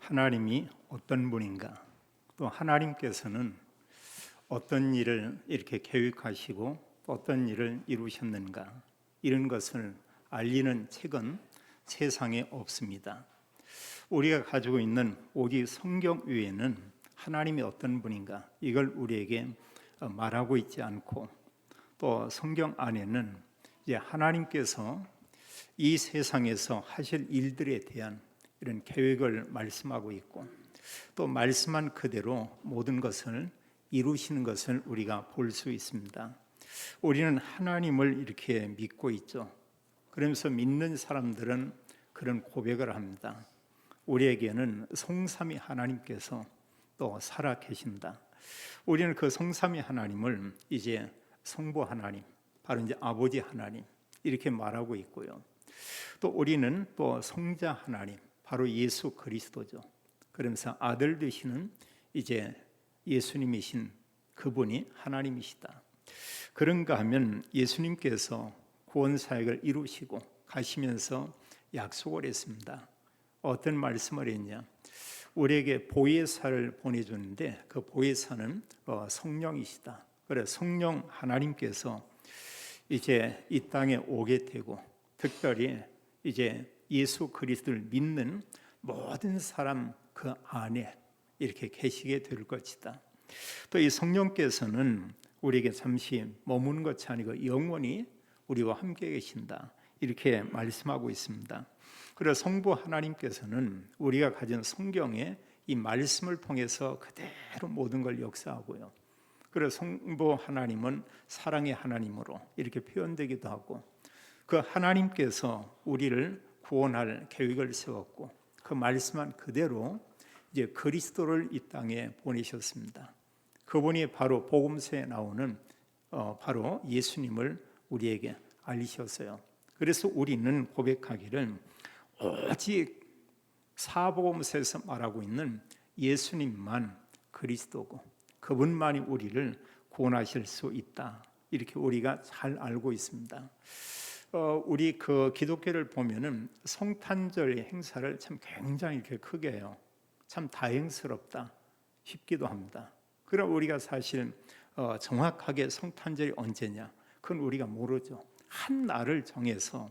하나님이 어떤 분인가, 또 하나님께서는 어떤 일을 이렇게 계획하시고 또 어떤 일을 이루셨는가, 이런 것을 알리는 책은 세상에 없습니다. 우리가 가지고 있는 오직 성경 외에는 하나님이 어떤 분인가, 이걸 우리에게 말하고 있지 않고, 또 성경 안에는 이제 하나님께서 이 세상에서 하실 일들에 대한 이런 계획을 말씀하고 있고, 또 말씀한 그대로 모든 것을 이루시는 것을 우리가 볼 수 있습니다. 우리는 하나님을 이렇게 믿고 있죠. 그러면서 믿는 사람들은 그런 고백을 합니다. 우리에게는 성삼위 하나님께서 또 살아 계신다. 우리는 그 성삼위 하나님을 이제 성부 하나님, 바로 이제 아버지 하나님, 이렇게 말하고 있고요. 또 우리는 또 성자 하나님, 바로 예수 그리스도죠. 그러면서 아들 되시는 이제 예수님이신 그분이 하나님이시다. 그런가 하면 예수님께서 구원 사역을 이루시고 가시면서 약속을 했습니다. 어떤 말씀을 했냐? 우리에게 보혜사를 보내주는데 그 보혜사는 성령이시다. 그래, 성령 하나님께서 이제 이 땅에 오게 되고, 특별히 이제 예수 그리스도를 믿는 모든 사람 그 안에 이렇게 계시게 될 것이다. 또 이 성령께서는 우리에게 잠시 머무는 것이 아니고 영원히 우리와 함께 계신다, 이렇게 말씀하고 있습니다. 그래서 성부 하나님께서는 우리가 가진 성경의 이 말씀을 통해서 그대로 모든 걸 역사하고요. 그래서 성부 하나님은 사랑의 하나님으로 이렇게 표현되기도 하고, 그 하나님께서 우리를 구원할 계획을 세웠고, 그 말씀한 그대로 이제 그리스도를 이 땅에 보내셨습니다. 그분이 바로 복음서에 나오는 바로 예수님을 우리에게 알리셨어요. 그래서 우리는 고백하기를 오직 사복음서에서 말하고 있는 예수님만 그리스도고 그분만이 우리를 구원하실 수 있다, 이렇게 우리가 잘 알고 있습니다. 우리 그 기독교를 보면은 성탄절 행사를 참 굉장히 이렇게 크게 해요. 참 다행스럽다 싶기도 합니다. 그럼 우리가 사실 정확하게 성탄절이 언제냐, 그건 우리가 모르죠. 한 날을 정해서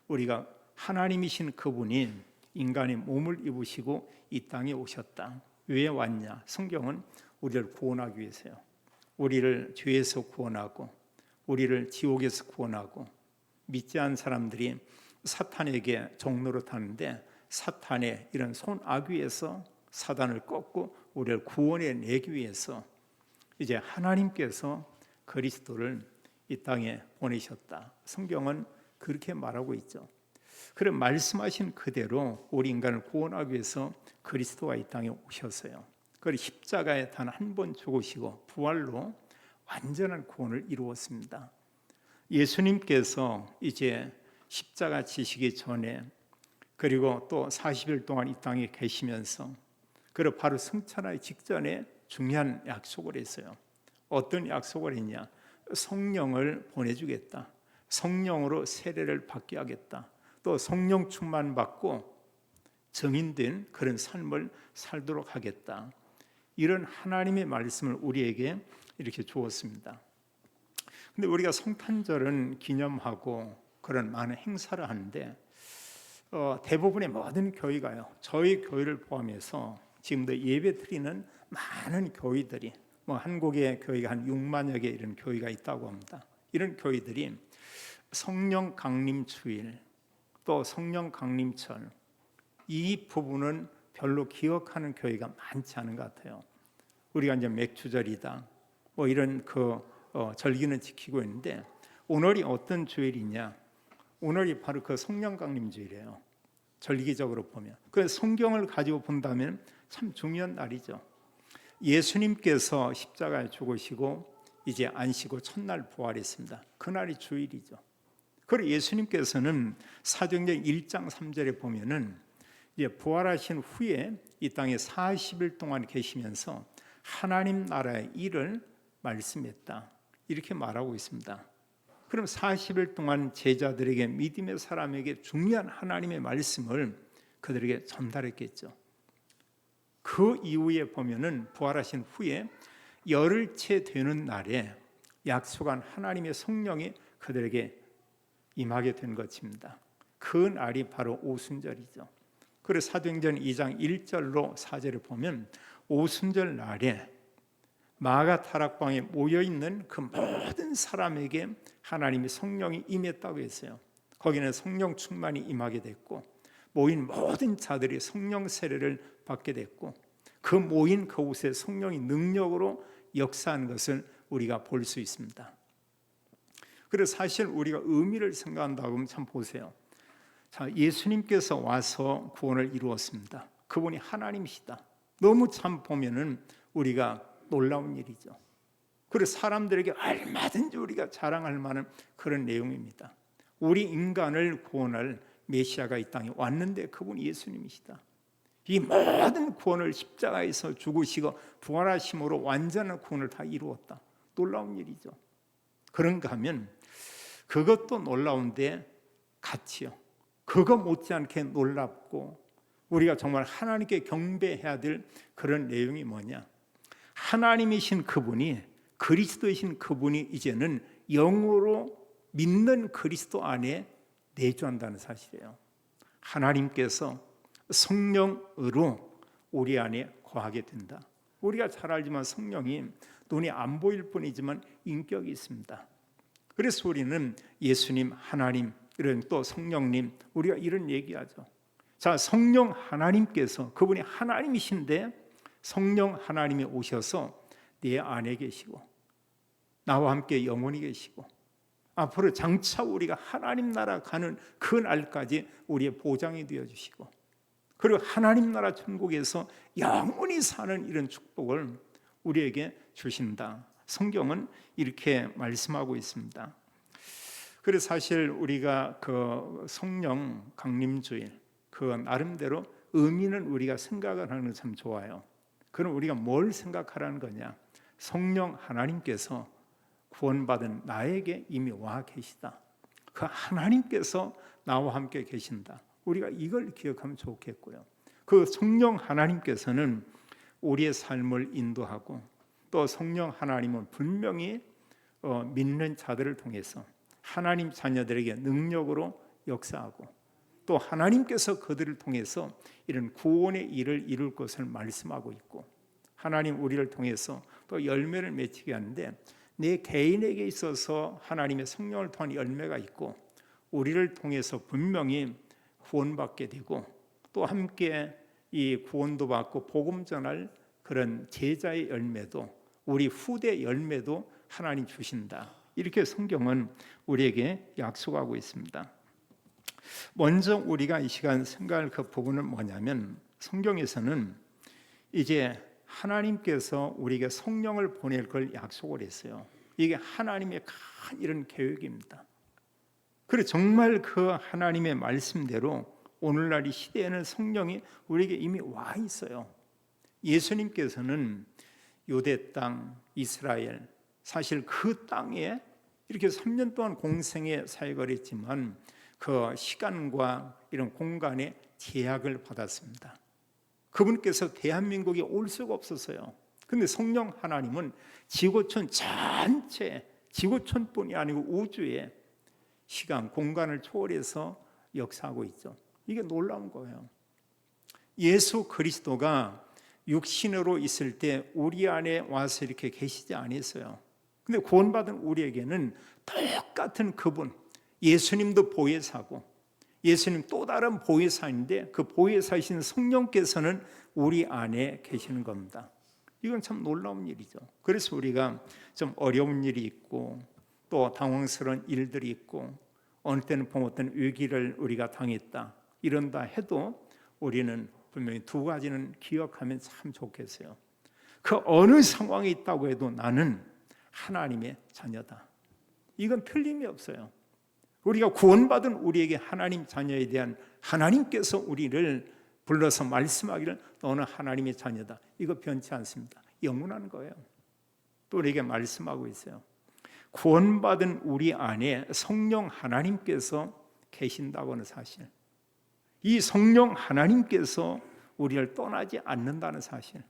우리가 하나님이신 그분이 인간의 몸을 입으시고 이 땅에 오셨다. 왜 왔냐? 성경은 우리를 구원하기 위해서요. 우리를 죄에서 구원하고, 우리를 지옥에서 구원하고, 믿지 않은 사람들이 사탄에게 종로로 타는데 사탄의 이런 손아귀에서 사단을 꺾고 우리를 구원해 내기 위해서 이제 하나님께서 그리스도를 이 땅에 보내셨다. 성경은 그렇게 말하고 있죠. 그래, 말씀하신 그대로 우리 인간을 구원하기 위해서 그리스도가 이 땅에 오셨어요. 그리고 십자가에 단 한 번 죽으시고 부활로 완전한 구원을 이루었습니다. 예수님께서 이제 십자가 지시기 전에, 그리고 또 40일 동안 이 땅에 계시면서, 그리고 바로 승천하기 직전에 중요한 약속을 했어요. 어떤 약속을 했냐? 성령을 보내주겠다. 성령으로 세례를 받게 하겠다. 또 성령 충만 받고 정인된 그런 삶을 살도록 하겠다. 이런 하나님의 말씀을 우리에게 이렇게 주었습니다. 근데 우리가 성탄절은 기념하고 그런 많은 행사를 하는데 대부분의 모든 교회가요, 저희 교회를 포함해서 지금도 예배 드리는 많은 교회들이, 한국의 교회가 한 6만여 개 이런 교회가 있다고 합니다. 이런 교회들이 성령 강림 주일, 또 성령 강림절, 이 부분은 별로 기억하는 교회가 많지 않은 것 같아요. 우리가 이제 맥주절이다, 이런 절기는 지키고 있는데, 오늘이 어떤 주일이냐? 오늘이 바로 그 성령 강림 주일이에요. 절기적으로 보면. 그 성경을 가지고 본다면 참 중요한 날이죠. 예수님께서 십자가에 죽으시고 이제 안식고 첫날 부활했습니다. 그날이 주일이죠. 그리고 예수님께서는 사도행전 1장 3절에 보면은 이제 부활하신 후에 이 땅에 40일 동안 계시면서 하나님 나라의 일을 말씀했다, 이렇게 말하고 있습니다. 그럼 40일 동안 제자들에게, 믿음의 사람에게 중요한 하나님의 말씀을 그들에게 전달했겠죠. 그 이후에 보면은 부활하신 후에 열흘째 되는 날에 약속한 하나님의 성령이 그들에게 임하게 된 것입니다. 그 날이 바로 오순절이죠. 그래서 사도행전 2장 1절로 4절을 보면 오순절 날에 마가 다락방에 모여있는 그 모든 사람에게 하나님의 성령이 임했다고 했어요. 거기는 성령 충만이 임하게 됐고 모인 모든 자들이 성령 세례를 받게 됐고 그 모인 그곳에 성령이 능력으로 역사한 것을 우리가 볼 수 있습니다. 그래서 사실 우리가 의미를 생각한다고 하면 참 보세요. 자, 예수님께서 와서 구원을 이루었습니다. 그분이 하나님이시다. 너무 참 보면은 우리가 놀라운 일이죠. 그래서 사람들에게 얼마든지 우리가 자랑할 만한 그런 내용입니다. 우리 인간을 구원할 메시아가 이 땅에 왔는데 그분이 예수님이시다. 이 모든 구원을 십자가에서 죽으시고 부활하심으로 완전한 구원을 다 이루었다. 놀라운 일이죠. 그런가 하면 그것도 놀라운데 같이요. 그거 못지않게 놀랍고 우리가 정말 하나님께 경배해야 될 그런 내용이 뭐냐? 하나님이신 그분이 그리스도이신 그분이 이제는 영으로 믿는 그리스도 안에 내주한다는 사실이에요. 하나님께서 성령으로 우리 안에 거하게 된다. 우리가 잘 알지만 성령이 눈이 안 보일 뿐이지만 인격이 있습니다. 그래서 우리는 예수님, 하나님, 이런 또 성령님, 우리가 이런 얘기하죠. 자, 성령 하나님께서 그분이 하나님이신데 성령 하나님이 오셔서 내 안에 계시고 나와 함께 영원히 계시고 앞으로 장차 우리가 하나님 나라 가는 그 날까지 우리의 보장이 되어주시고 그리고 하나님 나라 천국에서 영원히 사는 이런 축복을 우리에게 주신다. 성경은 이렇게 말씀하고 있습니다. 그래서 사실 우리가 그 성령 강림주일 그 나름대로 의미는 우리가 생각을 하는 건 참 좋아요. 그럼 우리가 뭘 생각하라는 거냐? 성령 하나님께서 구원받은 나에게 이미 와 계시다. 그 하나님께서 나와 함께 계신다. 우리가 이걸 기억하면 좋겠고요. 그 성령 하나님께서는 우리의 삶을 인도하고 또 성령 하나님은 분명히 믿는 자들을 통해서 하나님 자녀들에게 능력으로 역사하고 또 하나님께서 그들을 통해서 이런 구원의 일을 이룰 것을 말씀하고 있고 하나님 우리를 통해서 또 열매를 맺히게 하는데 내 개인에게 있어서 하나님의 성령을 통한 열매가 있고 우리를 통해서 분명히 구원받게 되고 또 함께 이 구원도 받고 복음 전할 그런 제자의 열매도 우리 후대 열매도 하나님 주신다. 이렇게 성경은 우리에게 약속하고 있습니다. 먼저 우리가 이 시간 생각할 그 부분은 뭐냐면 성경에서는 이제 하나님께서 우리에게 성령을 보낼 걸 약속을 했어요. 이게 하나님의 큰 이런 계획입니다. 그래 정말 그 하나님의 말씀대로 오늘날 이 시대에는 성령이 우리에게 이미 와 있어요. 예수님께서는 유대 땅, 이스라엘 사실 그 땅에 이렇게 3년 동안 공생의 사역을 했지만 그 시간과 이런 공간에 제약을 받았습니다. 그분께서 대한민국에 올 수가 없었어요. 근데 성령 하나님은 지구촌 전체, 지구촌뿐이 아니고 우주에 시간, 공간을 초월해서 역사하고 있죠. 이게 놀라운 거예요. 예수 그리스도가 육신으로 있을 때 우리 안에 와서 이렇게 계시지 않았어요. 근데 구원받은 우리에게는 똑같은 그분, 예수님도 보혜사고 예수님 또 다른 보혜사인데 그 보혜사이신 성령께서는 우리 안에 계시는 겁니다. 이건 참 놀라운 일이죠. 그래서 우리가 좀 어려운 일이 있고 또 당황스러운 일들이 있고 어느 때는 어떤 위기를 우리가 당했다 이런다 해도 우리는 분명히 두 가지는 기억하면 참 좋겠어요. 그 어느 상황에 있다고 해도 나는 하나님의 자녀다. 이건 틀림이 없어요. 우리가 구원받은 우리에게 하나님 자녀에 대한 하나님께서 우리를 불러서 말씀하기를 너는 하나님의 자녀다. 이거 변치 않습니다. 영원한 거예요. 또 우리에게 말씀하고 있어요. 구원받은 우리 안에 성령 하나님께서 계신다고 하는 사실. 이 성령 하나님께서 우리를 떠나지 않는다는 사실,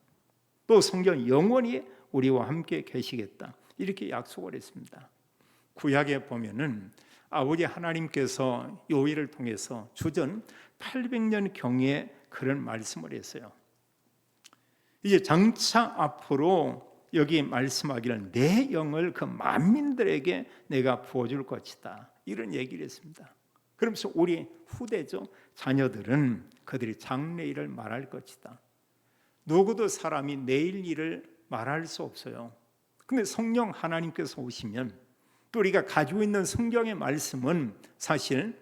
또 성경 영원히 우리와 함께 계시겠다 이렇게 약속을 했습니다. 구약에 보면은 아버지 하나님께서 요엘을 통해서 주전 800년 경에 그런 말씀을 했어요. 이제 장차 앞으로 여기 말씀하기를 내 영을 그 만민들에게 내가 부어줄 것이다 이런 얘기를 했습니다. 그러면서 우리 후대죠, 자녀들은 그들이 장래일을 말할 것이다. 누구도 사람이 내일 일을 말할 수 없어요. 근데 성령 하나님께서 오시면 또 우리가 가지고 있는 성경의 말씀은 사실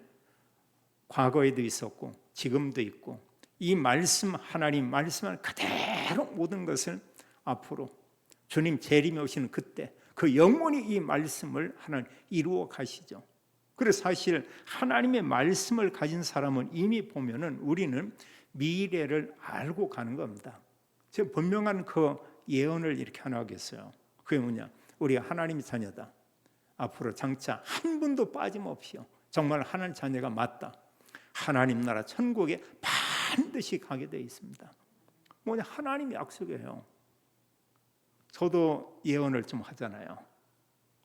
과거에도 있었고 지금도 있고, 이 말씀, 하나님 말씀을 그대로 모든 것을 앞으로 주님 재림이 오시는 그때 그 영원히 이 말씀을 하나님 이루어 가시죠. 그래서 사실 하나님의 말씀을 가진 사람은 이미 보면은 우리는 미래를 알고 가는 겁니다. 제가 분명한 그 예언을 이렇게 하나 하겠어요. 그게 뭐냐, 우리가 하나님의 자녀다, 앞으로 장차 한 분도 빠짐없이요, 정말 하나님 자녀가 맞다, 하나님 나라 천국에 반드시 가게 되어 있습니다. 뭐냐, 하나님이 약속이에요. 저도 예언을 좀 하잖아요.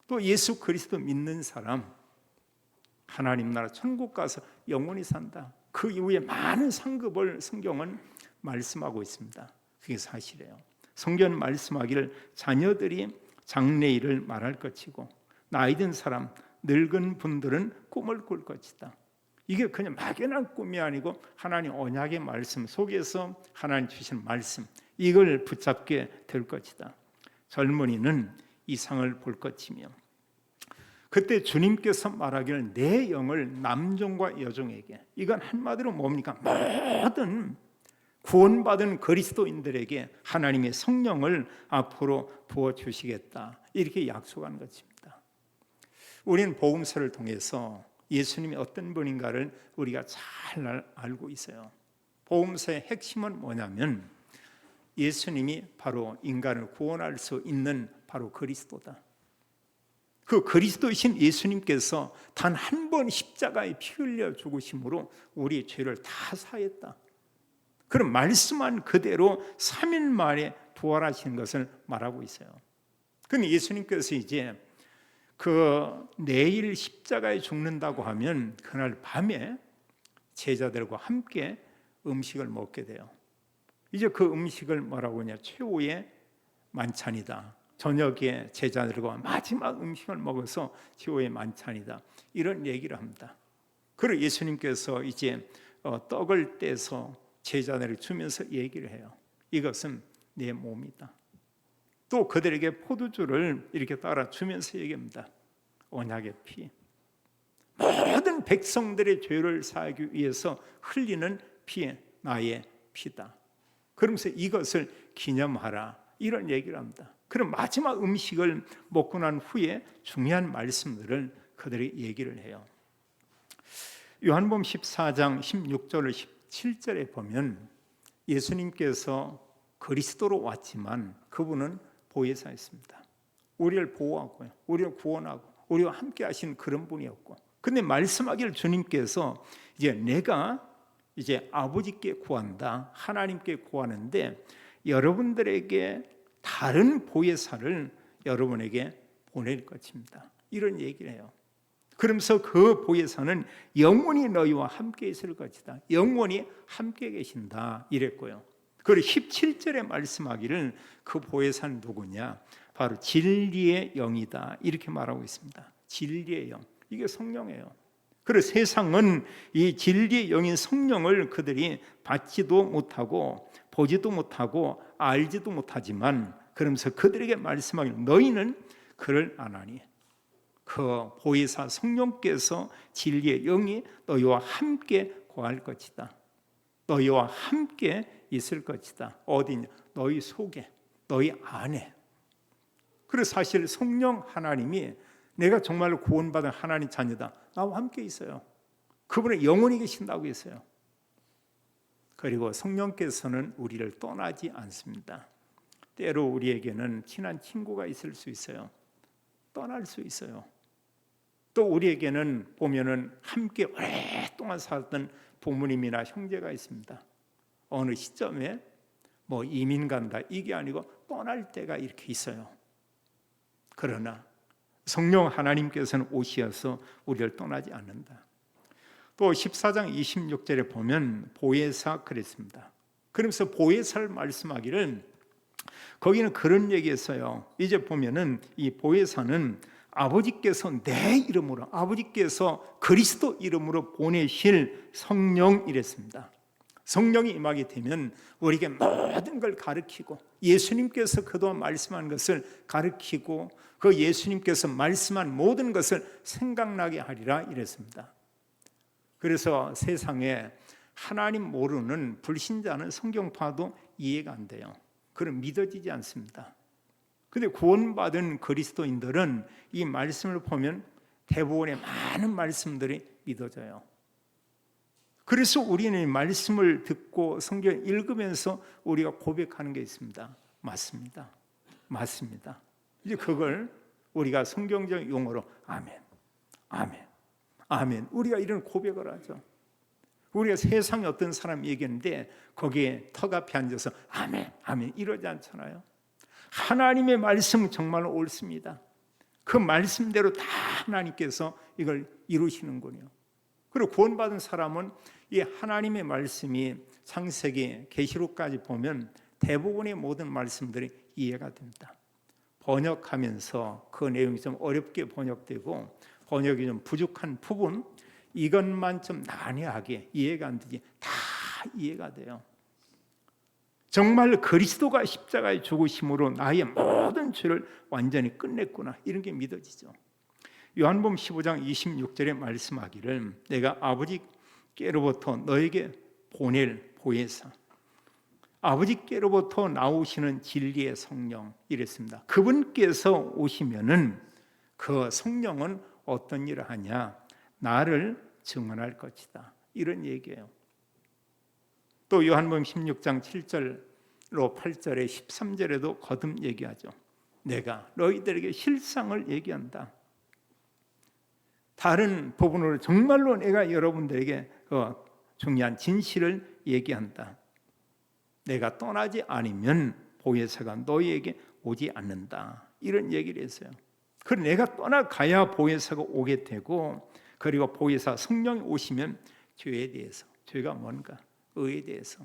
또 예수 그리스도 믿는 사람 하나님 나라 천국 가서 영원히 산다, 그 이후에 많은 상급을 성경은 말씀하고 있습니다. 그게 사실이에요. 성경은 말씀하기를 자녀들이 장래일을 말할 것이고 나이 든 사람, 늙은 분들은 꿈을 꿀 것이다. 이게 그냥 막연한 꿈이 아니고 하나님 언약의 말씀 속에서 하나님 주신 말씀, 이걸 붙잡게 될 것이다. 젊은이는 이상을 볼 것이며, 그때 주님께서 말하기를 내 영을 남종과 여종에게, 이건 한마디로 뭡니까? 모든 구원받은 그리스도인들에게 하나님의 성령을 앞으로 부어주시겠다 이렇게 약속한 것입니다. 우리는 복음서를 통해서 예수님이 어떤 분인가를 우리가 잘 알고 있어요. 복음서의 핵심은 뭐냐면 예수님이 바로 인간을 구원할 수 있는 바로 그리스도다. 그 그리스도이신 예수님께서 단 한 번 십자가에 피 흘려 죽으심으로 우리의 죄를 다 사했다. 그런 말씀한 그대로 3일 만에 부활하시는 것을 말하고 있어요. 그런데 예수님께서 이제 그 내일 십자가에 죽는다고 하면 그날 밤에 제자들과 함께 음식을 먹게 돼요. 이제 그 음식을 뭐라고 하냐, 최후의 만찬이다. 저녁에 제자들과 마지막 음식을 먹어서 최후의 만찬이다, 이런 얘기를 합니다. 그리고 예수님께서 이제 떡을 떼서 제자들에게 주면서 얘기를 해요. 이것은 내 몸이다. 또 그들에게 포도주를 이렇게 따라 주면서 얘기합니다. 언약의 피, 모든 백성들의 죄를 사하기 위해서 흘리는 피, 나의 피다. 그러면서 이것을 기념하라, 이런 얘기를 합니다. 그럼 마지막 음식을 먹고 난 후에 중요한 말씀들을 그들이 얘기를 해요. 요한복음 14장 16절을 17절에 보면 예수님께서 그리스도로 왔지만 그분은 보혜사였습니다. 우리를 보호하고요, 우리를 구원하고 우리와 함께 하신 그런 분이었고, 근데 말씀하기를 주님께서 이제 내가 이제 아버지께 구한다, 하나님께 구하는데 여러분들에게 다른 보혜사를 여러분에게 보낼 것입니다, 이런 얘기를 해요. 그러면서 그 보혜사는 영원히 너희와 함께 있을 것이다, 영원히 함께 계신다 이랬고요. 그리고 17절에 말씀하기를 그 보혜사는 누구냐, 바로 진리의 영이다 이렇게 말하고 있습니다. 진리의 영, 이게 성령이에요. 그리고 세상은 이 진리의 영인 성령을 그들이 받지도 못하고 보지도 못하고 알지도 못하지만, 그러면서 그들에게 말씀하기를 너희는 그를 아나니 그 보혜사 성령께서 진리의 영이 너희와 함께 거할 것이다, 너희와 함께 있을 것이다. 어디냐? 너희 속에, 너희 안에. 그래서 사실 성령 하나님이 내가 정말로 구원받은 하나님 자녀다, 나와 함께 있어요. 그분은 영원히 계신다고 했어요. 그리고 성령께서는 우리를 떠나지 않습니다. 때로 우리에게는 친한 친구가 있을 수 있어요. 떠날 수 있어요. 또 우리에게는 보면은 함께 오랫동안 살았던 부모님이나 형제가 있습니다. 어느 시점에 뭐 이민 간다 이게 아니고 떠날 때가 이렇게 있어요. 그러나 성령 하나님께서는 오시어서 우리를 떠나지 않는다. 또 14장 26절에 보면 보혜사 그랬습니다. 그러면서 보혜사를 말씀하기를 거기는 그런 얘기했어요. 이제 보면은 이 보혜사는 아버지께서 내 이름으로, 아버지께서 그리스도 이름으로 보내실 성령이랬습니다. 성령이 임하게 되면 우리에게 모든 걸 가르치고 예수님께서 그동안 말씀한 것을 가르치고 그 예수님께서 말씀한 모든 것을 생각나게 하리라 이랬습니다. 그래서 세상에 하나님 모르는 불신자는 성경 봐도 이해가 안 돼요. 그럼 믿어지지 않습니다. 근데 구원받은 그리스도인들은 이 말씀을 보면 대부분의 많은 말씀들이 믿어져요. 그래서 우리는 이 말씀을 듣고 성경을 읽으면서 우리가 고백하는 게 있습니다. 맞습니다. 맞습니다. 이제 그걸 우리가 성경적 용어로 아멘, 아멘, 아멘. 우리가 이런 고백을 하죠. 우리가 세상에 어떤 사람이 얘기했는데 거기에 턱 앞에 앉아서 아멘, 아멘 이러지 않잖아요. 하나님의 말씀은 정말 옳습니다. 그 말씀대로 다 하나님께서 이걸 이루시는군요. 그리고 구원받은 사람은 이 하나님의 말씀이 창세기, 계시록까지 보면 대부분의 모든 말씀들이 이해가 됩니다. 번역하면서 그 내용이 좀 어렵게 번역되고 번역이 좀 부족한 부분 이것만 좀 난해하게 이해가 안 되지 다 이해가 돼요. 정말 그리스도가 십자가에 죽으심으로 나의 모든 죄를 완전히 끝냈구나 이런 게 믿어지죠. 요한복음 15장 26절에 말씀하기를 내가 아버지께로부터 너에게 보낼 보혜사 아버지께로부터 나오시는 진리의 성령 이랬습니다. 그분께서 오시면은 그 성령은 어떤 일을 하냐 나를 증언할 것이다 이런 얘기예요. 또 요한복음 16장 7절로 8절에 13절에도 거듭 얘기하죠. 내가 너희들에게 실상을 얘기한다. 다른 부분으로 정말로 내가 여러분들에게 그 중요한 진실을 얘기한다. 내가 떠나지 않으면 보혜사가 너희에게 오지 않는다. 이런 얘기를 했어요. 그리고 내가 떠나가야 보혜사가 오게 되고 그리고 보혜사 성령이 오시면 죄에 대해서 죄가 뭔가 의에 대해서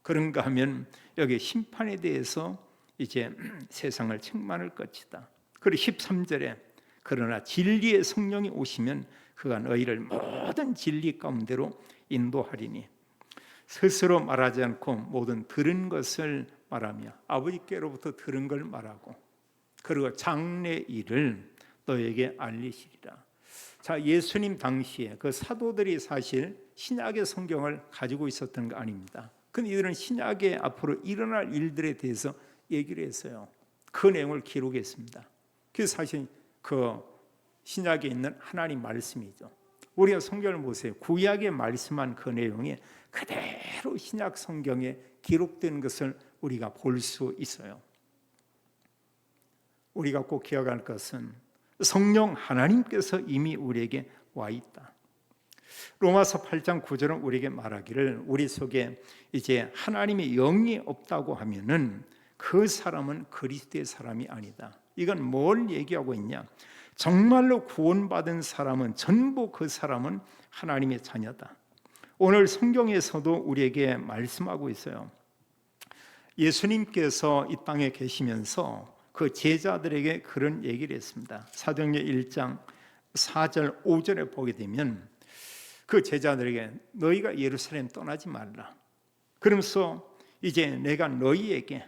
그런가 하면 여기 심판에 대해서 이제 세상을 책망할 것이다. 그리고 13절에 그러나 진리의 성령이 오시면 그가 너희를 모든 진리 가운데로 인도하리니 스스로 말하지 않고 모든 들은 것을 말하며 아버지께로부터 들은 걸 말하고 그리고 장래 일을 너에게 알리시리라. 자, 예수님 당시에 그 사도들이 사실 신약의 성경을 가지고 있었던 거 아닙니다. 근데 이들은 신약에 앞으로 일어날 일들에 대해서 얘기를 했어요. 그 내용을 기록했습니다. 그래서 사실 그 신약에 있는 하나님 말씀이죠. 우리가 성경을 보세요. 구약에 말씀한 그 내용이 그대로 신약 성경에 기록된 것을 우리가 볼 수 있어요. 우리가 꼭 기억할 것은 성령 하나님께서 이미 우리에게 와 있다. 로마서 8장 9절은 우리에게 말하기를 우리 속에 이제 하나님의 영이 없다고 하면은 그 사람은 그리스도의 사람이 아니다. 이건 뭘 얘기하고 있냐? 정말로 구원받은 사람은 전부 그 사람은 하나님의 자녀다. 오늘 성경에서도 우리에게 말씀하고 있어요. 예수님께서 이 땅에 계시면서 그 제자들에게 그런 얘기를 했습니다. 사도행전 1장 4절 5절에 보게 되면 그 제자들에게 너희가 예루살렘 떠나지 말라. 그러면서 이제 내가 너희에게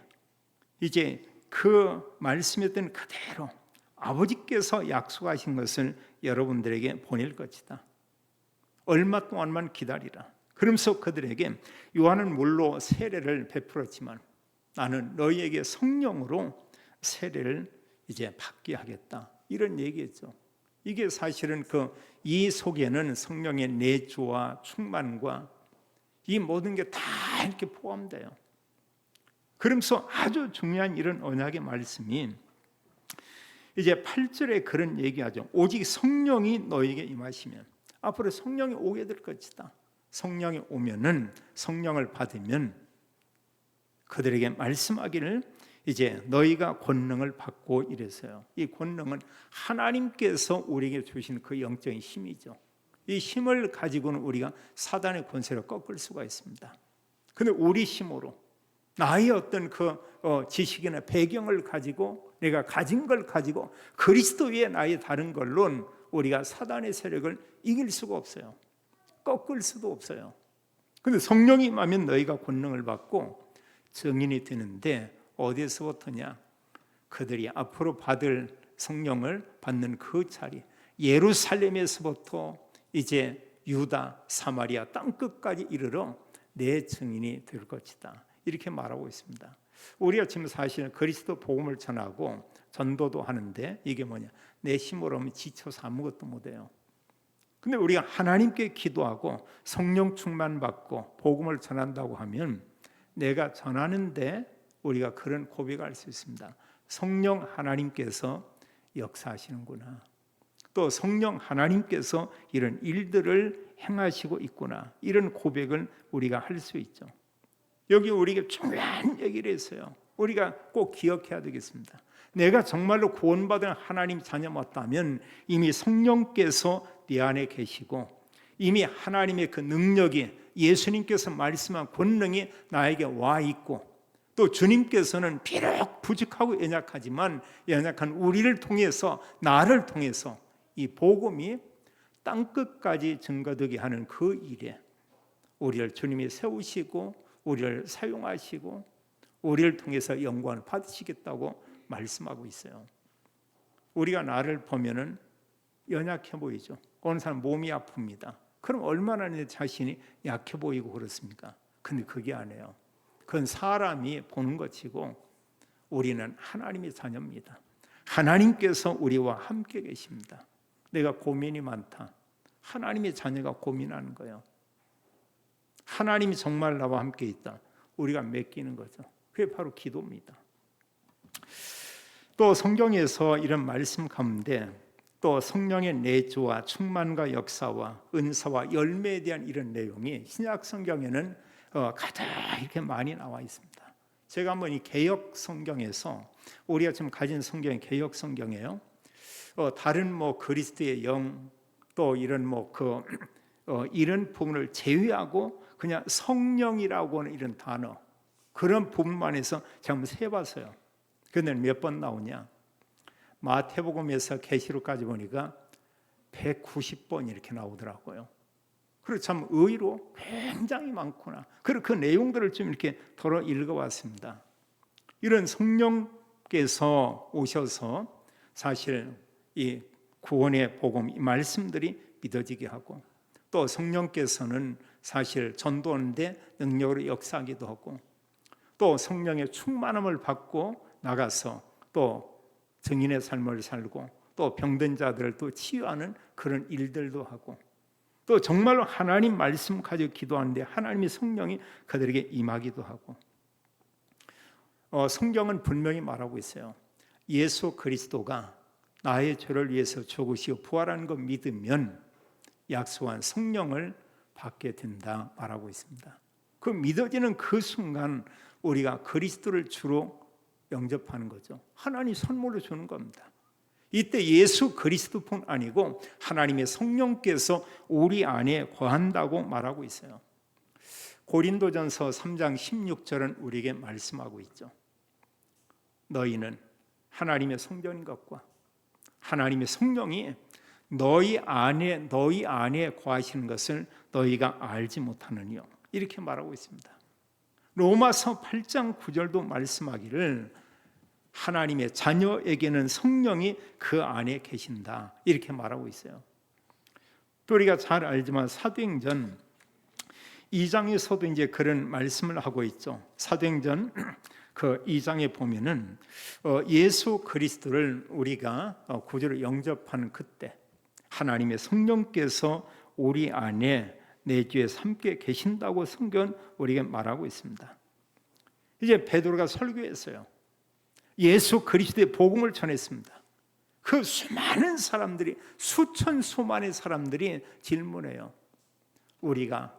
이제 그 말씀했던 그대로 아버지께서 약속하신 것을 여러분들에게 보낼 것이다. 얼마 동안만 기다리라. 그러면서 그들에게 요한은 물로 세례를 베풀었지만 나는 너희에게 성령으로 세례를 이제 받게 하겠다. 이런 얘기했죠. 이게 사실은 이 속에는 성령의 내주와 충만과 이 모든 게 다 이렇게 포함돼요. 그러면서 아주 중요한 이런 언약의 말씀이 이제 8절에 그런 얘기하죠. 오직 성령이 너에게 임하시면 앞으로 성령이 오게 될 것이다. 성령이 오면은, 성령을 받으면 그들에게 말씀하기를 이제 너희가 권능을 받고 이래서요. 이 권능은 하나님께서 우리에게 주신 그 영적인 힘이죠. 이 힘을 가지고는 우리가 사단의 권세를 꺾을 수가 있습니다. 근데 우리 힘으로, 나의 어떤 그 지식이나 배경을 가지고, 내가 가진 걸 가지고 그리스도 위에 나의 다른 걸로는 우리가 사단의 세력을 이길 수가 없어요. 꺾을 수도 없어요. 근데 성령이 임하면 너희가 권능을 받고 증인이 되는데, 어디서부터냐? 그들이 앞으로 받을 성령을 받는 그 자리, 예루살렘에서부터 이제 유다, 사마리아 땅끝까지 이르러 내 증인이 될 것이다, 이렇게 말하고 있습니다. 우리가 지금 사실 그리스도 복음을 전하고 전도도 하는데, 이게 뭐냐? 내 힘으로 하면 지쳐서 아무것도 못해요. 근데 우리가 하나님께 기도하고 성령 충만 받고 복음을 전한다고 하면, 내가 전하는데 우리가 그런 고백할 수 있습니다. 성령 하나님께서 역사하시는구나, 또 성령 하나님께서 이런 일들을 행하시고 있구나, 이런 고백을 우리가 할 수 있죠. 여기 우리에게 중요한 얘기를 했어요. 우리가 꼭 기억해야 되겠습니다. 내가 정말로 구원받은 하나님 자녀 맞다면 이미 성령께서 네 안에 계시고, 이미 하나님의 그 능력이, 예수님께서 말씀한 권능이 나에게 와 있고, 또 주님께서는 비록 부족하고 연약하지만 연약한 우리를 통해서, 나를 통해서 이 복음이 땅끝까지 증거되게 하는 그 일에 우리를 주님이 세우시고 우리를 사용하시고 우리를 통해서 영광을 받으시겠다고 말씀하고 있어요. 우리가 나를 보면은 연약해 보이죠. 어느 사람 몸이 아픕니다. 그럼 얼마나 내 자신이 약해 보이고 그렇습니까? 근데 그게 아니에요. 그건 사람이 보는 것이고, 우리는 하나님의 자녀입니다. 하나님께서 우리와 함께 계십니다. 내가 고민이 많다. 하나님의 자녀가 고민하는 거예요. 하나님이 정말 나와 함께 있다. 우리가 맡기는 거죠. 그게 바로 기도입니다. 또 성경에서 이런 말씀 가운데 또 성령의 내주와 충만과 역사와 은사와 열매에 대한 이런 내용이 신약 성경에는 가장 이렇게 많이 나와 있습니다. 제가 한번 이 개역 성경에서, 우리가 지금 가진 성경이 개역 성경이에요. 다른 뭐 그리스도의 영, 또 이런 이런 부분을 제외하고 그냥 성령이라고 하는 이런 단어, 그런 부분만 해서 제가 한번 세봤어요. 그런데 몇 번 나오냐? 마태복음에서 계시록까지 보니까 190번 이렇게 나오더라고요. 그리고 참 의로 굉장히 많구나. 그리고 그 내용들을 좀 이렇게 덜어 읽어봤습니다. 이런 성령께서 오셔서 사실 이 구원의 복음, 이 말씀들이 믿어지게 하고, 또 성령께서는 사실 전도하는데 능력으로 역사하기도 하고, 또 성령의 충만함을 받고 나가서 또 증인의 삶을 살고, 또 병든 자들을 또 치유하는 그런 일들도 하고, 또 정말로 하나님 말씀 가지고 기도하는데 하나님의 성령이 그들에게 임하기도 하고, 성경은 분명히 말하고 있어요. 예수 그리스도가 나의 죄를 위해서 죽으시고 부활한 것 믿으면 약속한 성령을 받게 된다 말하고 있습니다. 그 믿어지는 그 순간 우리가 그리스도를 주로 영접하는 거죠. 하나님 선물로 주는 겁니다. 이때 예수 그리스도뿐 아니고 하나님의 성령께서 우리 안에 거한다고 말하고 있어요. 고린도전서 3장 16절은 우리에게 말씀하고 있죠. 너희는 하나님의 성전인 것과 하나님의 성령이 너희 안에 거하시는 것을 너희가 알지 못하느니요, 이렇게 말하고 있습니다. 로마서 8장 9절도 말씀하기를 하나님의 자녀에게는 성령이 그 안에 계신다, 이렇게 말하고 있어요. 또 우리가 잘 알지만 사도행전 2장에서도 이제 그런 말씀을 하고 있죠. 사도행전 그 2장에 보면은 예수 그리스도를 우리가 구주로 영접하는 그때 하나님의 성령께서 우리 안에 내주에서 함께 계신다고 성경은 우리에게 말하고 있습니다. 이제 베드로가 설교했어요. 예수 그리스도의 복음을 전했습니다. 그 수많은 사람들이, 수천 수만의 사람들이 질문해요. 우리가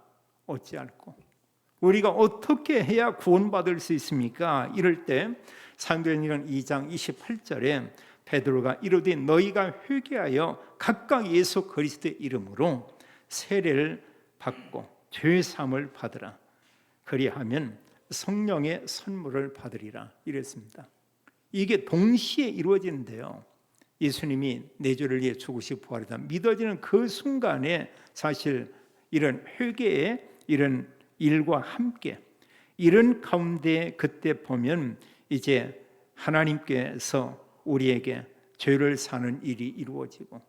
어찌할꼬? 우리가 어떻게 해야 구원받을 수 있습니까? 이럴 때 사도행전 2장 28절에 베드로가 이르되 너희가 회개하여 각각 예수 그리스도의 이름으로 세례를 받고 죄 사함을 받으라. 그리하면 성령의 선물을 받으리라 이랬습니다. 이게 동시에 이루어지는데요. 예수님이 내 죄를 위해 죽으시고 부활하다 믿어지는 그 순간에 사실 이런 회개의 이런 일과 함께 이런 가운데 그때 보면 이제 하나님께서 우리에게 죄를 사는 일이 이루어지고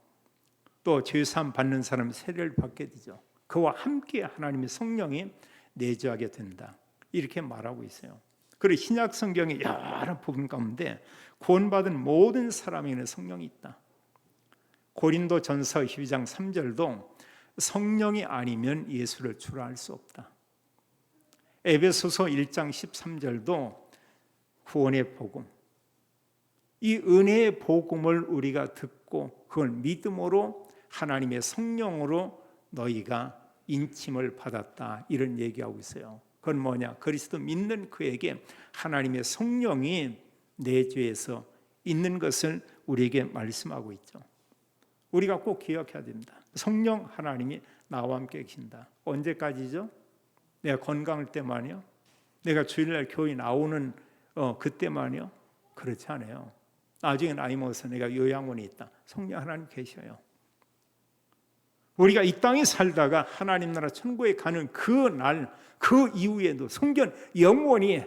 또 죄사함 받는 사람 세례를 받게 되죠. 그와 함께 하나님의 성령이 내주하게 된다. 이렇게 말하고 있어요. 그리고 신약 성경의 여러 부분 가운데 구원받은 모든 사람에게는 성령이 있다. 고린도전서 12장 3절도 성령이 아니면 예수를 주라 할 수 없다. 에베소서 1장 13절도 구원의 복음, 이 은혜의 복음을 우리가 듣고 그걸 믿음으로 하나님의 성령으로 너희가 인침을 받았다 이런 얘기하고 있어요. 그건 뭐냐? 그리스도 믿는 그에게 하나님의 성령이 내주에서 있는 것을 우리에게 말씀하고 있죠. 우리가 꼭 기억해야 됩니다. 성령 하나님이 나와 함께 계신다. 언제까지죠? 내가 건강할 때만요? 내가 주일날 교회 나오는 그때만요? 그렇지 않아요. 나중에 나이 먹어서 내가 요양원에 있다. 성령 하나님 계셔요. 우리가 이 땅에 살다가 하나님 나라 천국에 가는 그 날, 그 이후에도 성경 영원히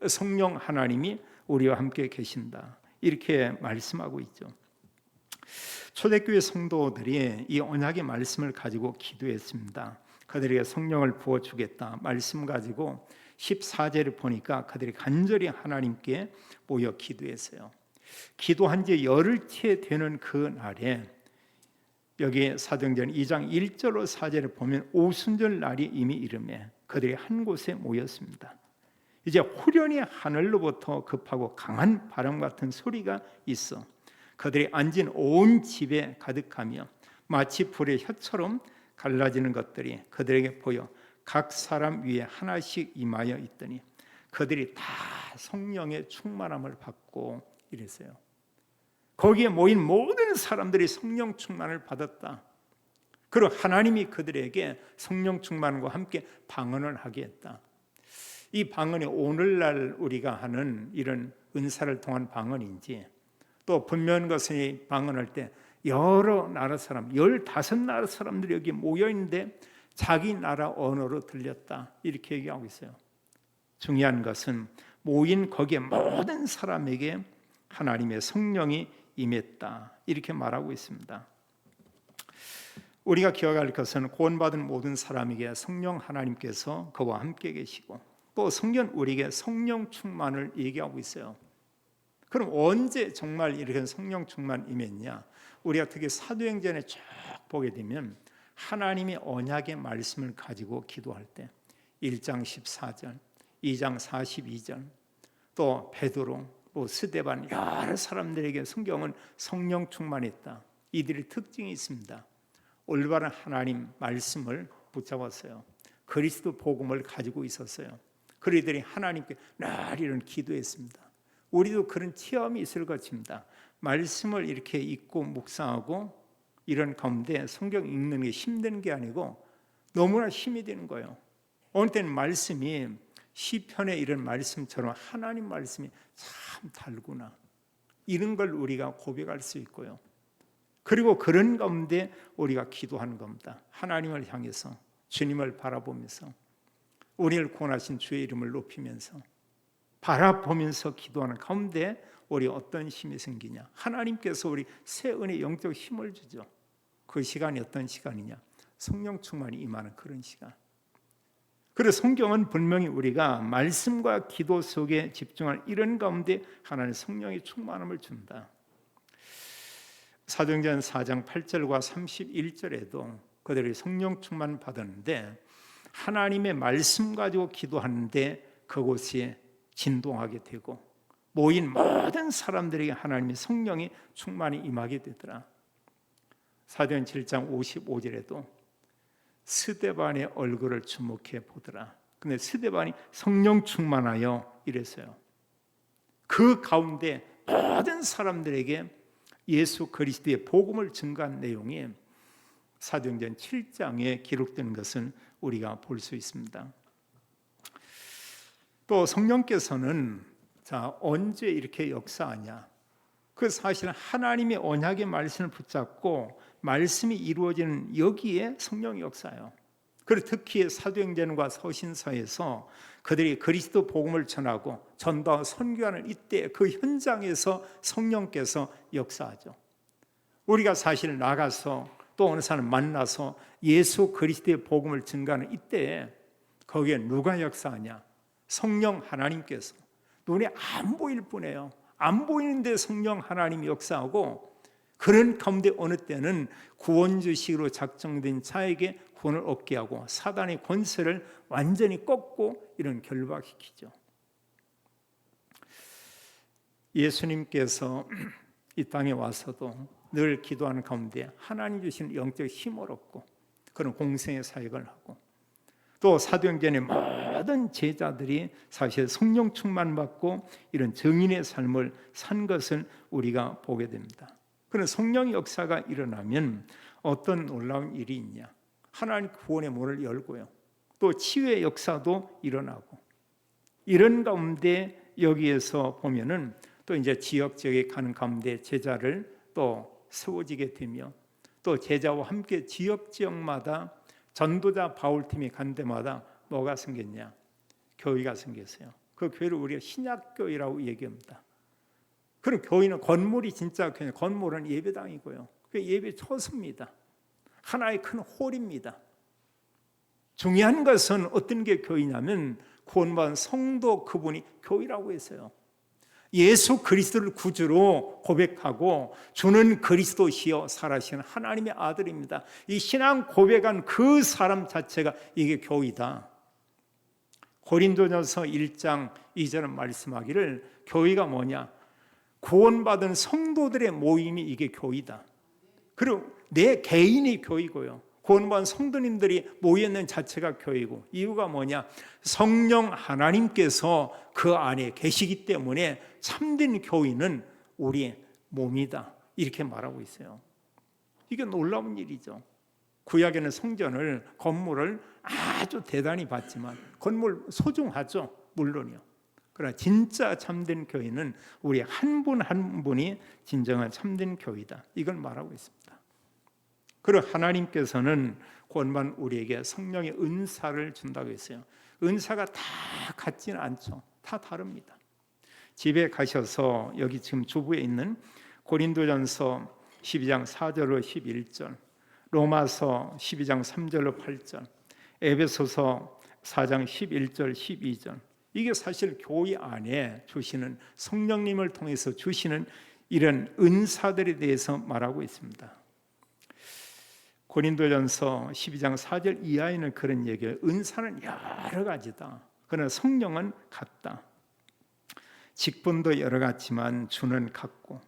성령 하나님이 우리와 함께 계신다. 이렇게 말씀하고 있죠. 초대교회 성도들이 이 언약의 말씀을 가지고 기도했습니다. 그들에게 성령을 부어주겠다 말씀 가지고 14절을 보니까 그들이 간절히 하나님께 모여 기도했어요. 기도한 지 열흘째 되는 그 날에 여기 사도행전 2장 1절로 4절을 보면 오순절 날이 이미 이르매 그들이 한 곳에 모였습니다. 이제 후련히 하늘로부터 급하고 강한 바람 같은 소리가 있어 그들이 앉은 온 집에 가득하며 마치 불의 혀처럼 갈라지는 것들이 그들에게 보여 각 사람 위에 하나씩 임하여 있더니 그들이 다 성령의 충만함을 받고 이랬어요. 거기에 모인 모든 사람들이 성령 충만을 받았다. 그리고 하나님이 그들에게 성령 충만과 함께 방언을 하게 했다. 이 방언이 오늘날 우리가 하는 이런 은사를 통한 방언인지 또 분명한 것은 방언할 때 여러 나라 사람 15나라 사람들이 여기 모여있는데 자기 나라 언어로 들렸다 이렇게 얘기하고 있어요. 중요한 것은 모인 거기에 모든 사람에게 하나님의 성령이 임했다 이렇게 말하고 있습니다. 우리가 기억할 것은 구원받은 모든 사람에게 성령 하나님께서 그와 함께 계시고 또 성경 우리에게 성령 충만을 얘기하고 있어요. 그럼 언제 정말 이렇게 성령 충만 임했냐? 우리가 특히 사도행전에 쭉 보게 되면 하나님의 언약의 말씀을 가지고 기도할 때 1장 14절, 2장 42절 또 베드로, 스데반 여러 사람들에게 성경은 성령 충만했다. 이들의 특징이 있습니다. 올바른 하나님 말씀을 붙잡았어요. 그리스도 복음을 가지고 있었어요. 그들이 하나님께 늘 이런 기도했습니다. 우리도 그런 체험이 있을 것입니다. 말씀을 이렇게 읽고 묵상하고 이런 가운데 성경 읽는 게 힘든 게 아니고 너무나 힘이 되는 거예요. 어느 때는 말씀이 시편의 이런 말씀처럼 하나님 말씀이 참 달구나 이런 걸 우리가 고백할 수 있고요. 그리고 그런 가운데 우리가 기도하는 겁니다. 하나님을 향해서 주님을 바라보면서 우리를 구원하신 주의 이름을 높이면서 바라보면서 기도하는 가운데 우리 어떤 힘이 생기냐? 하나님께서 우리 새 은혜 영적 힘을 주죠. 그 시간이 어떤 시간이냐? 성령 충만이 임하는 그런 시간. 그래서 성경은 분명히 우리가 말씀과 기도 속에 집중할 이런 가운데 하나님 성령의 충만함을 준다. 사도행전 4장 8절과 31절에도 그들이 성령 충만 받았는데 하나님의 말씀 가지고 기도하는데 그곳이 진동하게 되고 모인 모든 사람들에게 하나님의 성령이 충만히 임하게 되더라. 사도행전 7장 55절에도 스데반의 얼굴을 주목해 보더라. 근데 스데반이 성령 충만하여 이랬어요. 그 가운데 모든 사람들에게 예수 그리스도의 복음을 증거한 내용이 사도행전 7장에 기록된 것을 우리가 볼 수 있습니다. 또 성령께서는 언제 이렇게 역사하냐? 그 사실은 하나님의 언약의 말씀을 붙잡고 말씀이 이루어지는 여기에 성령이 역사해요. 그리고 특히 사도행전과 서신서에서 그들이 그리스도 복음을 전하고 전도하고 선교하는 이때 그 현장에서 성령께서 역사하죠. 우리가 사실 나가서 또 어느 사람 만나서 예수 그리스도의 복음을 증거하는 이때에 거기에 누가 역사하냐? 성령 하나님께서. 눈에 안 보일 뿐이에요. 안 보이는데 성령 하나님이 역사하고, 그런 가운데 어느 때는 구원주식으로 작정된 자에게 구원을 얻게 하고 사단의 권세를 완전히 꺾고 이런 결박시키죠. 예수님께서 이 땅에 와서도 늘 기도하는 가운데 하나님 주신 영적 힘을 얻고 그런 공생의 사역을 하고, 또 사도행전의 모든 제자들이 사실 성령 충만 받고 이런 증인의 삶을 산 것을 우리가 보게 됩니다. 그런 성령의 역사가 일어나면 어떤 놀라운 일이 있냐? 하나님 구원의 문을 열고요, 또 치유의 역사도 일어나고, 이런 가운데 여기에서 보면은 또 이제 지역 지역에 가는 가운데 제자를 또 세워지게 되며, 또 제자와 함께 지역 지역마다 전도자 바울팀이 간 데마다 뭐가 생겼냐? 교회가 생겼어요. 그 교회를 우리가 신약교회라고 얘기합니다. 그럼 교회는 건물이 진짜 교회, 건물은 예배당이고요, 그 예배 초소입니다. 하나의 큰 홀입니다. 중요한 것은 어떤 게 교회냐면 구원받은 성도 그분이 교회라고 했어요. 예수 그리스도를 구주로 고백하고 주는 그리스도시여 살아계신 하나님의 아들입니다. 이 신앙 고백한 그 사람 자체가 이게 교회다. 고린도전서 1장 2절은 말씀하기를 교회가 뭐냐? 구원받은 성도들의 모임이 이게 교회다. 그리고 내 개인이 교회고요, 구원받은 성도님들이 모여있는 자체가 교회고, 이유가 뭐냐? 성령 하나님께서 그 안에 계시기 때문에 참된 교회는 우리의 몸이다, 이렇게 말하고 있어요. 이게 놀라운 일이죠. 구약에는 성전을, 건물을 아주 대단히 봤지만 건물 소중하죠, 물론이요. 그러나 진짜 참된 교회는 우리 한 분 한 분이 진정한 참된 교회다, 이걸 말하고 있습니다. 그리고 하나님께서는 구원받은 우리에게 성령의 은사를 준다고 했어요. 은사가 다 같지는 않죠. 다 다릅니다. 집에 가셔서 여기 지금 주부에 있는 고린도전서 12장 4절로 11절, 로마서 12장 3절로 8절, 에베소서 4장 11절 12절, 이게 사실 교회 안에 주시는, 성령님을 통해서 주시는 이런 은사들에 대해서 말하고 있습니다. 고린도전서 12장 4절 이하에는 그런 얘기예요. 은사는 여러 가지다, 그러나 성령은 같다. 직분도 여러 가지만 주는 같고,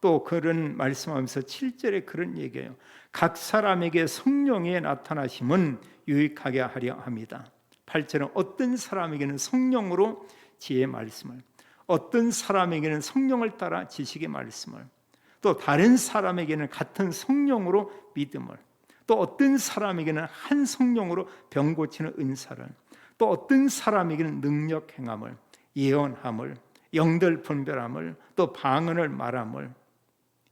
또 그런 말씀하면서 7절에 그런 얘기예요. 각 사람에게 성령의 나타나심은 유익하게 하려 합니다. 8절은 어떤 사람에게는 성령으로 지혜의 말씀을, 어떤 사람에게는 성령을 따라 지식의 말씀을, 또 다른 사람에게는 같은 성령으로 믿음을, 또 어떤 사람에게는 한 성령으로 병 고치는 은사를, 또 어떤 사람에게는 능력 행함을, 예언함을, 영들 분별함을, 또 방언을 말함을,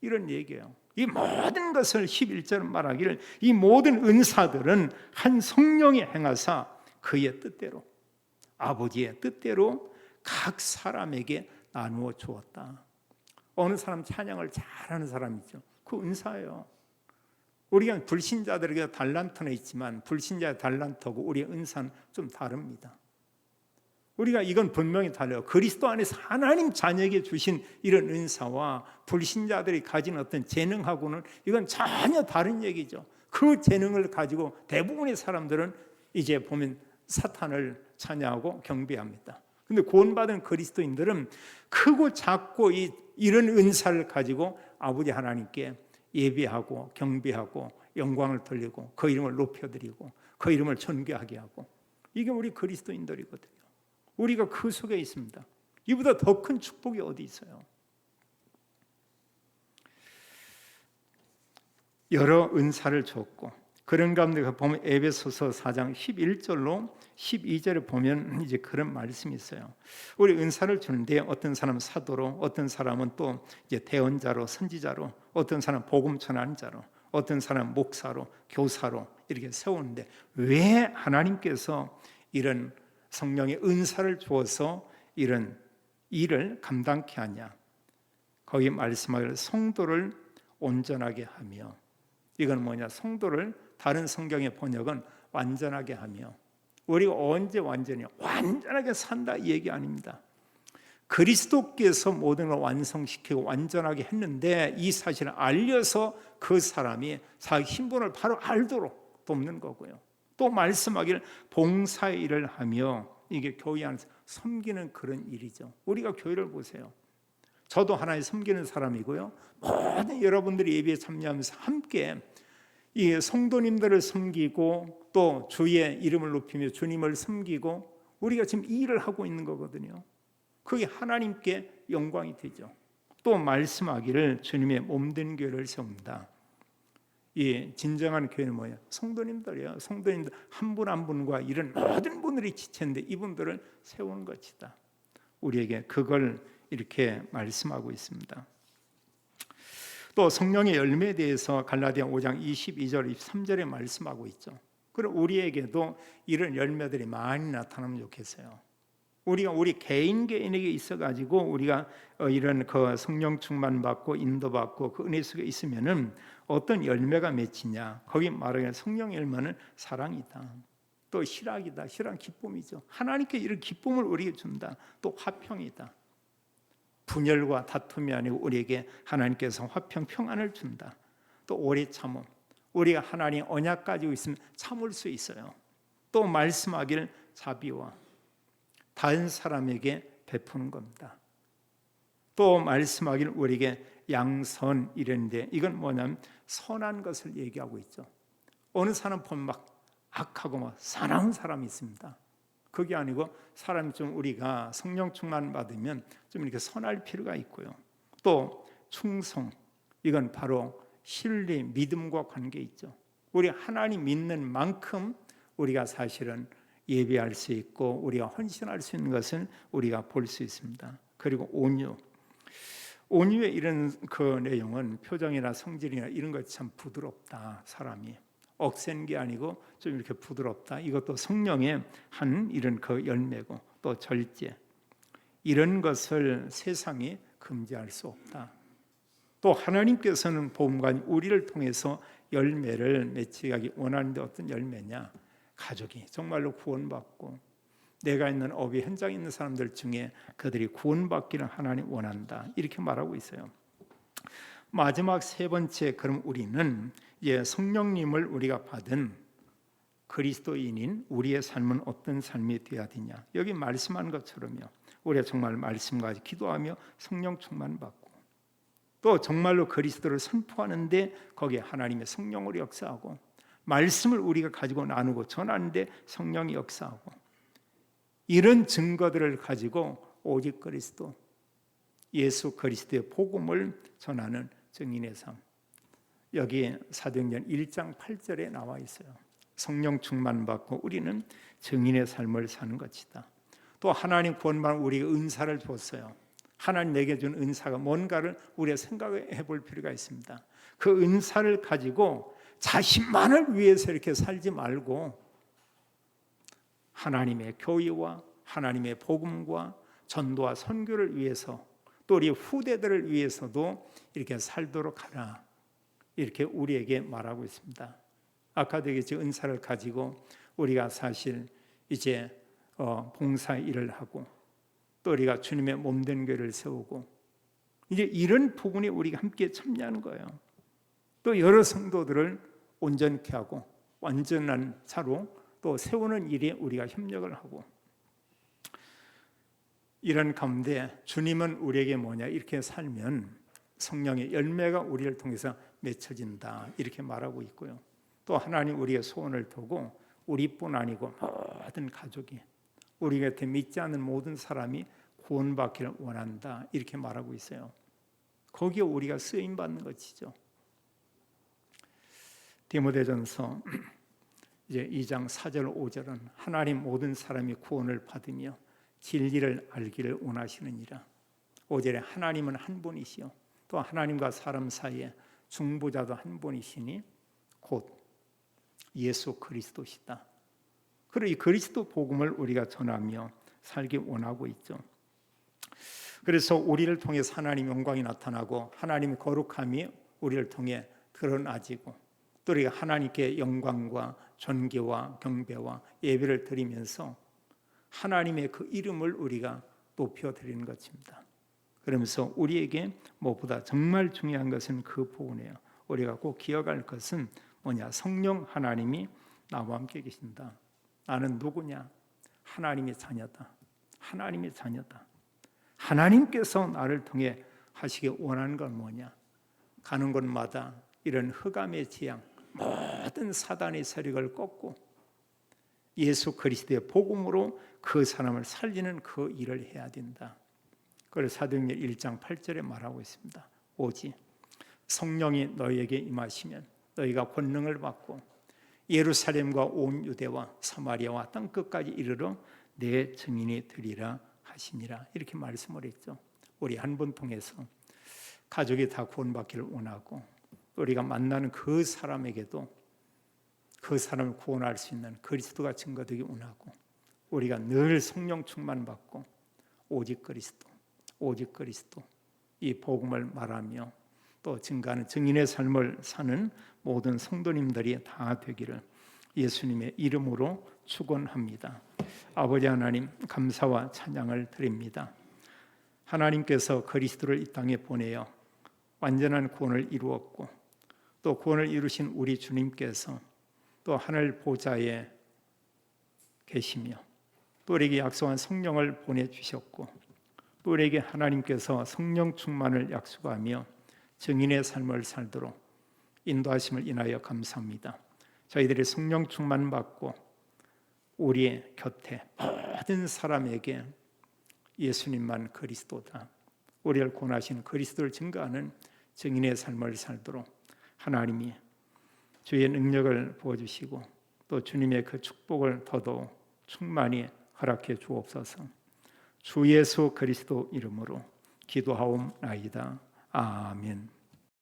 이런 얘기예요. 이 모든 것을 11절은 말하기를 이 모든 은사들은 한 성령이 행하사 그의 뜻대로, 아버지의 뜻대로 각 사람에게 나누어 주었다. 어느 사람 찬양을 잘하는 사람이죠. 그 은사예요. 우리가 불신자들에게 달란트는 있지만 불신자의 달란트하고 우리의 은사는 좀 다릅니다. 우리가 이건 분명히 달라요. 그리스도 안에서 하나님 자녀에게 주신 이런 은사와 불신자들이 가진 어떤 재능하고는 이건 전혀 다른 얘기죠. 그 재능을 가지고 대부분의 사람들은 이제 보면 사탄을 찬양하고 경배합니다. 근데 구원받은 그리스도인들은 크고 작고 이런 은사를 가지고 아버지 하나님께 예배하고 경배하고 영광을 돌리고 그 이름을 높여드리고 그 이름을 존귀하게 하고, 이게 우리 그리스도인들이거든요. 우리가 그 속에 있습니다. 이보다 더 큰 축복이 어디 있어요? 여러 은사를 줬고, 그런 가운데 보면 에베소서 4장 11절로 12절에 보면 이제 그런 말씀이 있어요. 우리 은사를 주는데 어떤 사람은 사도로, 어떤 사람은 또 이제 대언자로, 선지자로, 어떤 사람은 복음 전하는 자로, 어떤 사람은 목사로, 교사로 이렇게 세우는데, 왜 하나님께서 이런 성령의 은사를 주어서 이런 일을 감당케 하냐? 거기 말씀하기를 성도를 온전하게 하며, 이건 뭐냐? 성도를 다른 성경의 번역은 완전하게 하며, 우리가 언제 완전하게 산다 이 얘기 아닙니다. 그리스도께서 모든 걸 완성시키고 완전하게 했는데, 이 사실을 알려서 그 사람이 자기 신분을 바로 알도록 돕는 거고요. 또 말씀하기를 봉사의 일을 하며, 이게 교회 안에서 섬기는 그런 일이죠. 우리가 교회를 보세요. 저도 하나님 섬기는 사람이고요. 모든 여러분들이 예배에 참여하면서 함께 이 성도님들을 섬기고 또 주의 이름을 높이며 주님을 섬기고, 우리가 지금 이 일을 하고 있는 거거든요. 그게 하나님께 영광이 되죠. 또 말씀하기를 주님의 몸된 교회를 세운다. 이 진정한 교회는 뭐예요? 성도님들이에요. 성도님들 한 분 한 분과 이런 모든 분들이 지체인데 이분들을 세우는 것이다. 우리에게 그걸 이렇게 말씀하고 있습니다. 또 성령의 열매에 대해서 갈라디아 5장 22절 23절에 말씀하고 있죠. 그리고 우리에게도 이런 열매들이 많이 나타나면 좋겠어요. 우리 개인에게 있어가지고 우리가 이런 그 성령 충만 받고 인도받고 그 은혜 속에 있으면은 어떤 열매가 맺히냐? 거기 말하기를 성령의 열매는 사랑이다. 또 희락이다. 희락 기쁨이죠. 하나님께 이런 기쁨을 우리에게 준다. 또 화평이다. 분열과 다툼이 아니고 우리에게 하나님께서 화평 평안을 준다. 또 오래 참음. 우리가 하나님 언약 가지고 있으면 참을 수 있어요. 또 말씀하기를 자비와 다른 사람에게 베푸는 겁니다. 또 말씀하기를 우리에게 양선 이랬는데, 이건 뭐냐면 선한 것을 얘기하고 있죠. 어느 사람 보면 막 악하고 막 사나운 사람이 있습니다. 그게 아니고 사람이 좀 우리가 성령 충만 받으면 좀 이렇게 선할 필요가 있고요. 또 충성, 이건 바로 신뢰, 믿음과 관계 있죠. 우리 하나님 믿는 만큼 우리가 사실은 예배할 수 있고 우리가 헌신할 수 있는 것은 우리가 볼 수 있습니다. 그리고 온유의 이런 그 내용은 표정이나 성질이나 이런 것 참 부드럽다. 사람이 억센 게 아니고 좀 이렇게 부드럽다. 이것도 성령의 한 이런 그 열매고, 또 절제, 이런 것을 세상이 금지할 수 없다. 또 하나님께서는 복음관 우리를 통해서 열매를 맺히게 하기 원하는데 어떤 열매냐? 가족이 정말로 구원받고 내가 있는 업의 현장에 있는 사람들 중에 그들이 구원받기를 하나님 원한다. 이렇게 말하고 있어요. 마지막 세 번째, 그럼 우리는 성령님을 우리가 받은 그리스도인인 우리의 삶은 어떤 삶이 되어야 되냐? 여기 말씀한 것처럼요. 우리가 정말 말씀과 기도하며 성령 충만 받고, 또 정말로 그리스도를 선포하는데 거기에 하나님의 성령으로 역사하고, 말씀을 우리가 가지고 나누고 전하는데 성령이 역사하고, 이런 증거들을 가지고 오직 그리스도, 예수 그리스도의 복음을 전하는 증인의 삶. 여기 사도행전 1장 8절에 나와 있어요. 성령 충만 받고 우리는 증인의 삶을 사는 것이다. 또 하나님 구원만 우리에게 은사를 줬어요. 하나님 내게 준 은사가 뭔가를 우리가 생각해 볼 필요가 있습니다. 그 은사를 가지고 자신만을 위해서 이렇게 살지 말고 하나님의 교회와 하나님의 복음과 전도와 선교를 위해서, 또 우리 후대들을 위해서도 이렇게 살도록 하라. 이렇게 우리에게 말하고 있습니다. 아까도 얘기했죠. 은사를 가지고 우리가 사실 이제 봉사 일을 하고, 또 우리가 주님의 몸된 교회를 세우고, 이제 이런 부분에 우리가 함께 참여하는 거예요. 또 여러 성도들을 온전케 하고 완전한 자로 또 세우는 일에 우리가 협력을 하고, 이런 가운데 주님은 우리에게 뭐냐? 이렇게 살면 성령의 열매가 우리를 통해서 맺혀진다. 이렇게 말하고 있고요. 또 하나님 우리의 소원을 두고 우리뿐 아니고 모든 가족이, 우리 곁에 믿지 않는 모든 사람이 구원받기를 원한다, 이렇게 말하고 있어요. 거기에 우리가 쓰임 받는 것이죠. 디모데전서 이제 2장 4절 5절은 하나님 모든 사람이 구원을 받으며 진리를 알기를 원하시느니라. 5절에 하나님은 한 분이시요 또 하나님과 사람 사이에 중보자도 한 분이시니 곧 예수 그리스도시다. 그리고 이 그리스도 복음을 우리가 전하며 살기 원하고 있죠. 그래서 우리를 통해 하나님의 영광이 나타나고 하나님의 거룩함이 우리를 통해 드러나지고, 또 우리가 하나님께 영광과 존귀와 경배와 예배를 드리면서 하나님의 그 이름을 우리가 높여드리는 것입니다. 그러면서 우리에게 무엇보다 정말 중요한 것은 그 부분이에요. 우리가 꼭 기억할 것은 뭐냐? 성령 하나님이 나와 함께 계신다. 나는 누구냐? 하나님의 자녀다. 하나님의 자녀다. 하나님께서 나를 통해 하시기 원하는 건 뭐냐? 가는 곳마다 이런 흑암의 재앙, 모든 사단의 세력을 꺾고 예수 그리스도의 복음으로 그 사람을 살리는 그 일을 해야 된다. 그걸 사도행전 1장 8절에 말하고 있습니다. 오직 성령이 너희에게 임하시면 너희가 권능을 받고 예루살렘과 온 유대와 사마리아와 땅끝까지 이르러 내 증인이 되리라 하시니라, 이렇게 말씀을 했죠. 우리 한 분 통해서 가족이 다 구원받기를 원하고, 우리가 만나는 그 사람에게도 그 사람을 구원할 수 있는 그리스도가 증거되기 원하고, 우리가 늘 성령 충만 받고 오직 그리스도, 오직 그리스도 이 복음을 말하며 또 증거하는 증인의 삶을 사는 모든 성도님들이 다 되기를 예수님의 이름으로 축원합니다. 아버지 하나님, 감사와 찬양을 드립니다. 하나님께서 그리스도를 이 땅에 보내어 완전한 구원을 이루었고, 또 구원을 이루신 우리 주님께서 또 하늘 보좌에 계시며 또 우리에게 약속한 성령을 보내주셨고, 또 우리에게 하나님께서 성령 충만을 약속하며 증인의 삶을 살도록 인도하심을 인하여 감사합니다. 저희들이 성령 충만 받고 우리의 곁에 모든 사람에게 예수님만 그리스도다, 우리를 구원하신 그리스도를 증거하는 증인의 삶을 살도록 하나님이 주의 능력을 부어주시고 또 주님의 그 축복을 더더욱 충만히 허락해 주옵소서. 주 예수 그리스도 이름으로 기도하옵나이다. 아멘.